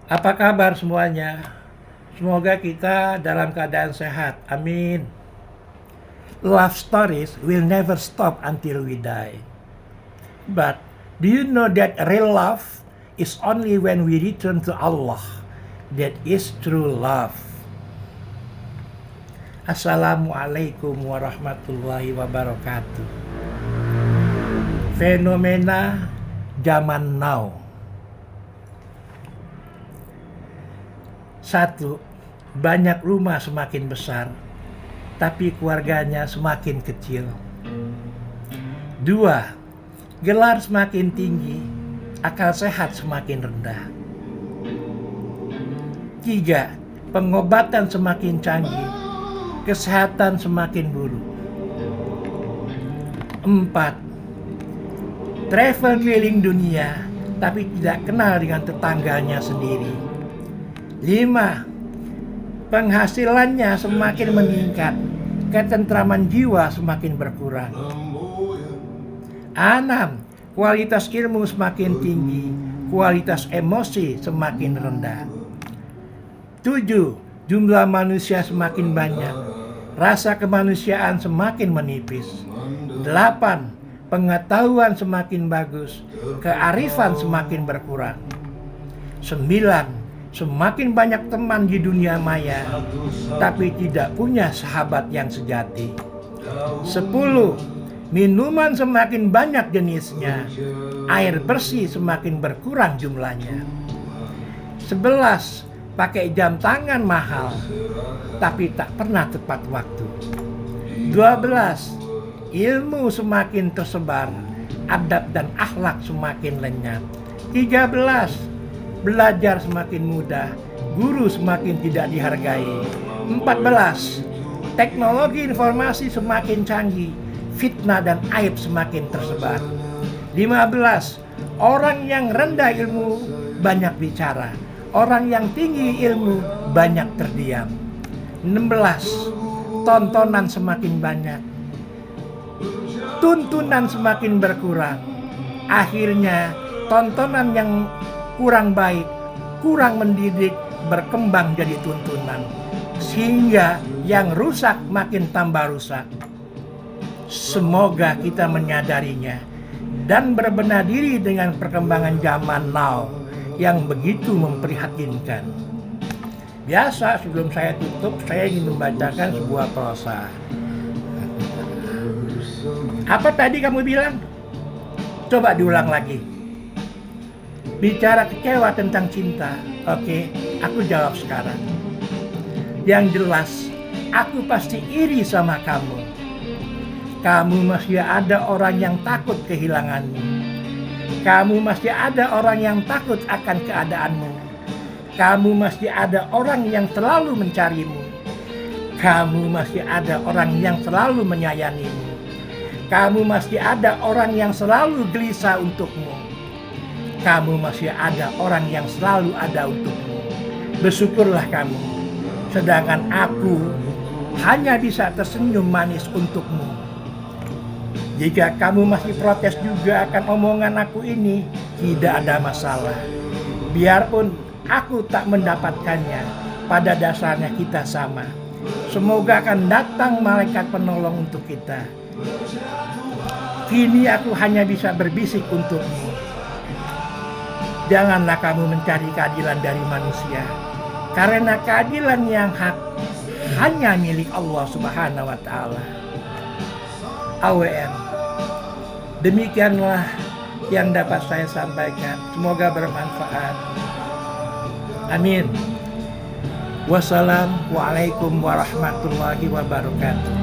Apa kabar semuanya? Semoga kita dalam keadaan sehat. Amin. Love stories will never stop until we die. But do you know that real love is only when we return to Allah? That is true love. Assalamualaikum warahmatullahi wabarakatuh. Fenomena zaman now. 1. Banyak rumah semakin besar, tapi keluarganya semakin kecil. 2. Gelar semakin tinggi, akal sehat semakin rendah. 3. Pengobatan semakin canggih, kesehatan semakin buruk. 4. Travel keliling dunia, tapi tidak kenal dengan tetangganya sendiri. 5. Penghasilannya semakin meningkat, ketentraman jiwa semakin berkurang. 6. Kualitas ilmu semakin tinggi, kualitas emosi semakin rendah. 7. Jumlah manusia semakin banyak, rasa kemanusiaan semakin menipis. 8. Pengetahuan semakin bagus, kearifan semakin berkurang. 9. Semakin banyak teman di dunia maya, tapi tidak punya sahabat yang sejati. 10. Minuman semakin banyak jenisnya, air bersih semakin berkurang jumlahnya. 11. Pakai jam tangan mahal, tapi tak pernah tepat waktu. 12. Ilmu semakin tersebar, adab dan akhlak semakin lenyap. 13. Belajar semakin mudah, guru semakin tidak dihargai. 14. Teknologi informasi semakin canggih, fitnah dan aib semakin tersebar. 15. Orang yang rendah ilmu banyak bicara, orang yang tinggi ilmu banyak terdiam. 16. Tontonan semakin banyak, tuntunan semakin berkurang. Akhirnya tontonan yang kurang baik, kurang mendidik, berkembang jadi tuntunan, sehingga yang rusak makin tambah rusak. Semoga kita menyadarinya dan berbenah diri dengan perkembangan zaman now yang begitu memprihatinkan. Biasa sebelum saya tutup, saya ingin membacakan sebuah prosa. Apa tadi kamu bilang? Coba diulang lagi. Bicara kecewa tentang cinta. Oke, aku jawab sekarang. Yang jelas, aku pasti iri sama kamu. Kamu masih ada orang yang takut kehilanganmu. Kamu masih ada orang yang takut akan keadaanmu. Kamu masih ada orang yang selalu mencarimu. Kamu masih ada orang yang selalu menyayangimu. Kamu masih ada orang yang selalu gelisah untukmu. Kamu masih ada orang yang selalu ada untukmu. Bersyukurlah kamu. Sedangkan aku hanya bisa tersenyum manis untukmu. Jika kamu masih protes juga akan omongan aku ini, tidak ada masalah. Biarpun aku tak mendapatkannya, pada dasarnya kita sama. Semoga akan datang malaikat penolong untuk kita. Kini aku hanya bisa berbisik untukmu. Janganlah kamu mencari keadilan dari manusia, karena keadilan yang hak hanya milik Allah Subhanahu wa Ta'ala. AWM. Demikianlah yang dapat saya sampaikan. Semoga bermanfaat. Amin. Wassalamualaikum warahmatullahi wabarakatuh.